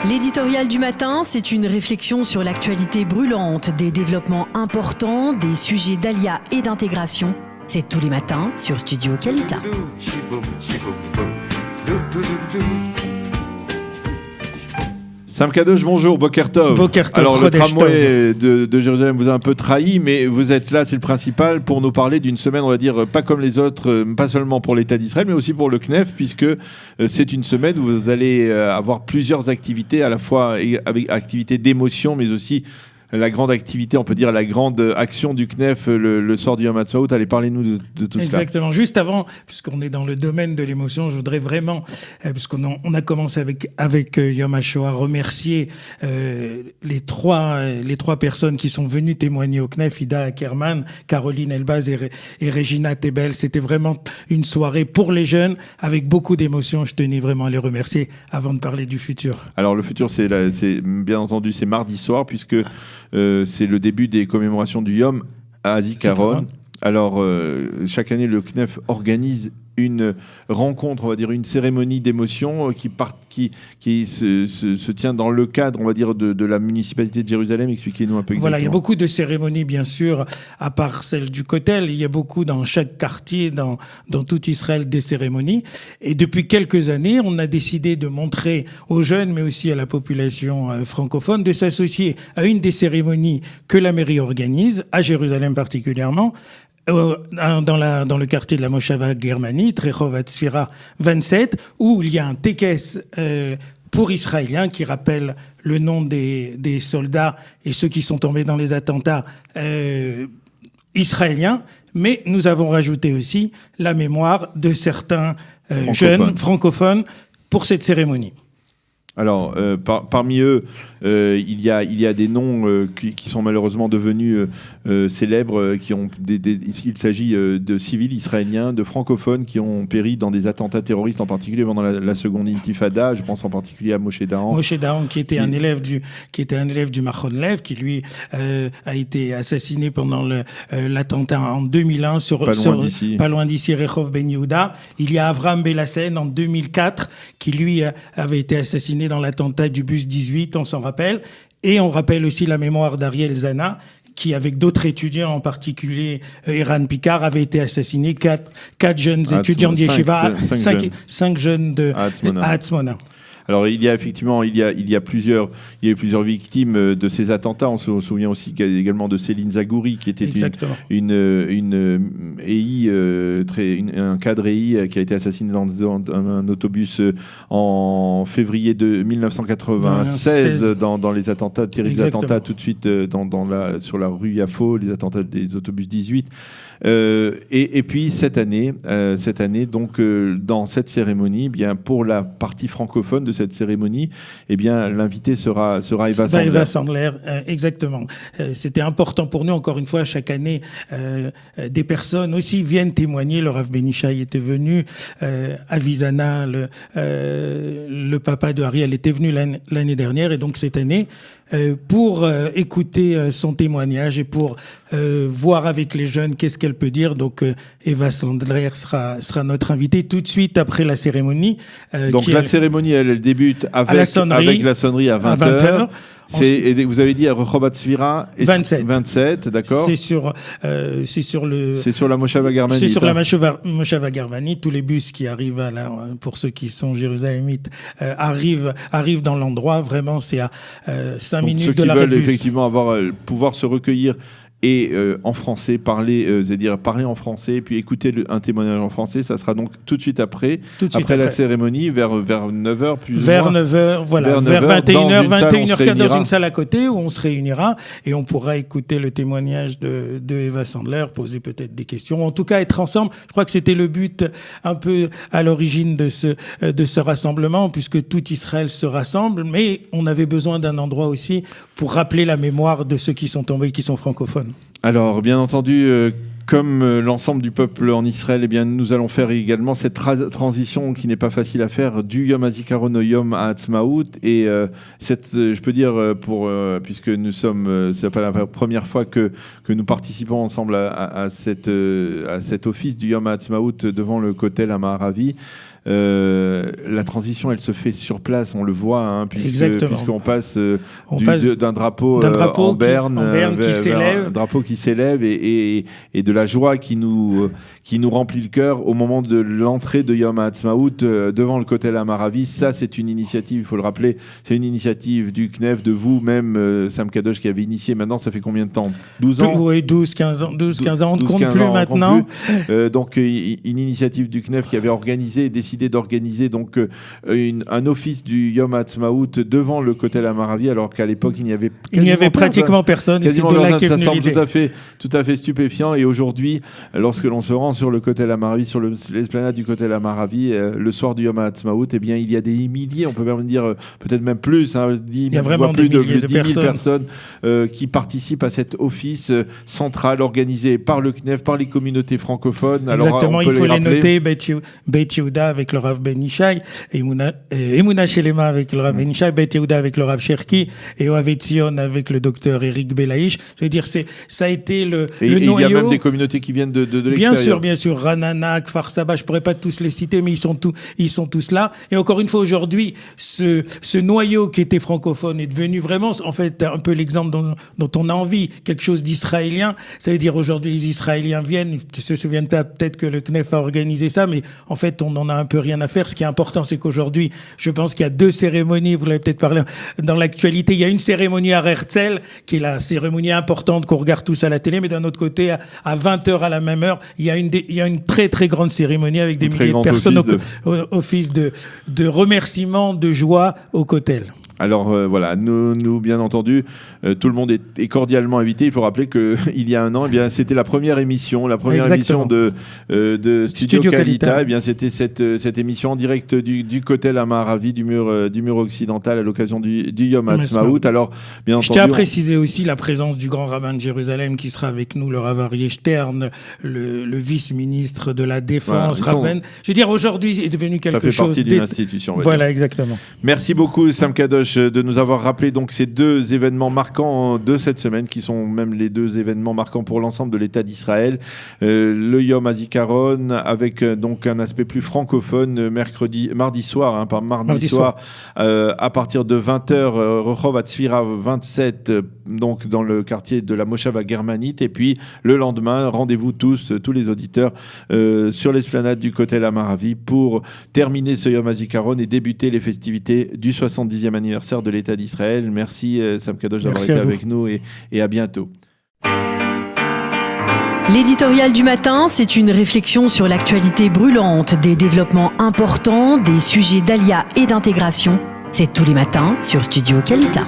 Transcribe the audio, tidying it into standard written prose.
L'éditorial du matin, c'est une réflexion sur l'actualité brûlante, des développements importants, des sujets d'ALIA et d'intégration. C'est tous les matins sur Studio Qualita. Sam Kadosh, bonjour, Boker Tov. Alors le tramway de Jérusalem vous a un peu trahi, mais vous êtes là, c'est le principal, pour nous parler d'une semaine, on va dire, pas comme les autres, pas seulement pour l'État d'Israël, mais aussi pour le CNEF, puisque c'est une semaine où vous allez avoir plusieurs activités, à la fois avec activités d'émotion, mais aussi la grande activité, on peut dire la grande action du CNEF le soir du Yom HaAtzmaut. Allez, parlez-nous de tout cela. Exactement. Juste avant, puisqu'on est dans le domaine de l'émotion, je voudrais vraiment, puisqu'on a commencé avec Yom HaShoah, remercier les trois personnes qui sont venues témoigner au CNEF, Ida Ackerman, Caroline Elbaz et Regina Tebel. C'était vraiment une soirée pour les jeunes avec beaucoup d'émotion. Je tenais vraiment à les remercier avant de parler du futur. Alors le futur, c'est bien entendu, c'est mardi soir, puisque c'est le début des commémorations du Yom HaZikaron. Alors, chaque année, le CNEF organise une rencontre, on va dire une cérémonie d'émotion qui se tient dans le cadre, on va dire, de la municipalité de Jérusalem. Expliquez-nous un peu exactement. Voilà, il y a beaucoup de cérémonies, bien sûr, à part celle du Kotel. Il y a beaucoup dans chaque quartier, dans tout Israël, des cérémonies. Et depuis quelques années, on a décidé de montrer aux jeunes, mais aussi à la population francophone, de s'associer à une des cérémonies que la mairie organise, à Jérusalem particulièrement, dans le quartier de la Moshava Germanite, Rehov Hatzfira 27, où il y a un tekes pour Israéliens qui rappelle le nom des soldats et ceux qui sont tombés dans les attentats israéliens, mais nous avons rajouté aussi la mémoire de certains jeunes francophones pour cette cérémonie. Alors, parmi eux, il y a des noms qui sont malheureusement devenus célèbres. Il s'agit de civils israéliens, de francophones qui ont péri dans des attentats terroristes, en particulier pendant la seconde intifada. Je pense en particulier à Moshe Dahan. Moshe Dahan, qui était un élève du Machon Lev, qui lui a été assassiné pendant l'attentat en 2001 pas loin d'ici, Rehov Ben Yehuda. Il y a Avram Belassen en 2004, qui lui avait été assassiné dans l'attentat du bus 18, on s'en rappelle. Et on rappelle aussi la mémoire d'Ariel Zana, qui, avec d'autres étudiants, en particulier Eran Picard, avait été assassiné. Quatre jeunes étudiants de Yeshiva, 5 jeunes de Hatzmona. Alors il y a effectivement il y a plusieurs victimes de ces attentats. On se souvient aussi également de Céline Zagouri, qui était une EI, un cadre EI qui a été assassiné dans un autobus en février de 1996 dans les attentats, terribles attentats tout de suite sur la rue Yafo, les attentats des autobus 18. Et puis cette année, donc dans cette cérémonie, eh bien pour la partie francophone de cette cérémonie, eh bien l'invité sera Eva Sandler. Exactement. C'était important pour nous, encore une fois, chaque année, des personnes aussi viennent témoigner. Le Rav Benishai était venu, Avizana, le papa de Ariel, était venu l'année dernière, et donc cette année, pour écouter son témoignage et pour voir avec les jeunes qu'est-ce qu'elle peut dire. Donc Eva Sandler sera notre invitée tout de suite après la cérémonie. Donc la cérémonie, elle débute avec la sonnerie à 20h. Vous avez dit à Rehov Hatzfira 27, d'accord. C'est sur la Moshava Germanite. C'est sur la Moshava Germanite. Tous les bus qui arrivent pour ceux qui sont jérusalemites, arrivent dans l'endroit. Vraiment, c'est à 5 minutes de l'arrêt de bus. Ceux qui veulent effectivement pouvoir se recueillir et en français, parler en français, puis écouter un témoignage en français, ça sera donc tout de suite après la cérémonie, vers 9h plus vers ou moins. 9h, voilà, vers 21h dans une salle à côté où on se réunira et on pourra écouter le témoignage de Eva Sandler, poser peut-être des questions, en tout cas être ensemble. Je crois que c'était le but un peu à l'origine de ce rassemblement, puisque tout Israël se rassemble, mais on avait besoin d'un endroit aussi pour rappeler la mémoire de ceux qui sont tombés, qui sont francophones. Alors, bien entendu, comme l'ensemble du peuple en Israël, eh bien, nous allons faire également cette transition qui n'est pas facile à faire du Yom HaZikaron au Yom HaAtzmaut. Et je peux dire, puisque nous sommes, c'est pas la première fois que nous participons ensemble à cet office du Yom HaAtzmaut devant le Kotel à Maharavi. la transition, elle se fait sur place, on le voit, puisqu'on passe d'un drapeau en berne qui s'élève, un drapeau qui s'élève et de la joie qui nous remplit le cœur au moment de l'entrée de Yom HaAtzmaut devant le Kotel Amaravi. Ça, c'est une initiative, il faut le rappeler, c'est une initiative du CNEF, de vous, même Sam Kadosh qui avait initié. Maintenant, ça fait combien de temps? 12 ans? Oui, 12-15 ans, on ne compte plus maintenant. Donc, une initiative du CNEF qui avait décidé d'organiser donc un office du Yom HaAtzmaut devant le Kotel Amaravi, alors qu'à l'époque, il n'y avait pratiquement personne. Et c'est de là qu'est venue l'idée. Ça semble tout à fait stupéfiant. Et aujourd'hui, lorsque l'on se rend sur le Kotel Amaravi, sur l'esplanade du Kotel Amaravi, le soir du Yom HaAtzmaut, eh bien, il y a des milliers, on peut même dire peut-être même plus, il y a vraiment plus de 10 000 personnes qui participent à cet office central organisé par le CNEF, par les communautés francophones. Exactement, il faut les noter. Beit Yehuda avec le Rav Ben Ishai, Emouna Shelema avec le Rav Ben Ishai, Beit Yehuda avec le Rav Cherki et Ohav Etzion avec le docteur Eric Belaïch. C'est-à-dire, ça a été le noyau. Il y a même des communautés qui viennent de l'extérieur. Bien sûr, Ranana, Kfar Saba, je pourrais pas tous les citer, mais ils sont tous là. Et encore une fois, aujourd'hui, ce noyau qui était francophone est devenu vraiment, en fait, un peu l'exemple dont on a envie, quelque chose d'israélien. Ça veut dire aujourd'hui, les Israéliens viennent, ils se souviennent peut-être que le CNEF a organisé ça, mais en fait, on n'en a un peu rien à faire. Ce qui est important, c'est qu'aujourd'hui, je pense qu'il y a 2 cérémonies, vous l'avez peut-être parlé dans l'actualité. Il y a une cérémonie à Herzl, qui est la cérémonie importante qu'on regarde tous à la télé, mais d'un autre côté, à 20h à la même heure, il y a une très très grande cérémonie avec des milliers de personnes office de remerciement, de joie au Kotel. Alors voilà, nous bien entendu, tout le monde est cordialement invité. Il faut rappeler qu'il y a un an, eh bien, c'était la première émission de Studio Kalita. Eh bien, c'était cette émission en direct du Kotel Amaravi, du mur occidental à l'occasion du Yom HaAtzmaut. Alors, bien entendu, je tiens à préciser aussi la présence du grand rabbin de Jérusalem qui sera avec nous, le Rav Aryeh Stern, le vice-ministre de la Défense, voilà, je veux dire, aujourd'hui est devenu quelque chose. Ça fait partie d'une institution. Voilà, exactement. Merci beaucoup, Sam Kadosh, de nous avoir rappelé donc ces 2 événements marquants de cette semaine, qui sont même les 2 événements marquants pour l'ensemble de l'État d'Israël. Le Yom HaZikaron avec donc un aspect plus francophone mardi soir, à partir de 20h, Rehov Hatzfira 27, donc dans le quartier de la Moshava Germanite. Et puis le lendemain, rendez-vous tous les auditeurs sur l'esplanade du Kotel Amaravi pour terminer ce Yom HaZikaron et débuter les festivités du 70e anniversaire de l'État d'Israël. Merci Sam Kadosh d'avoir été avec nous et à bientôt. L'éditorial du matin, c'est une réflexion sur l'actualité brûlante, des développements importants, des sujets d'Alia et d'intégration. C'est tous les matins sur Studio Kalita.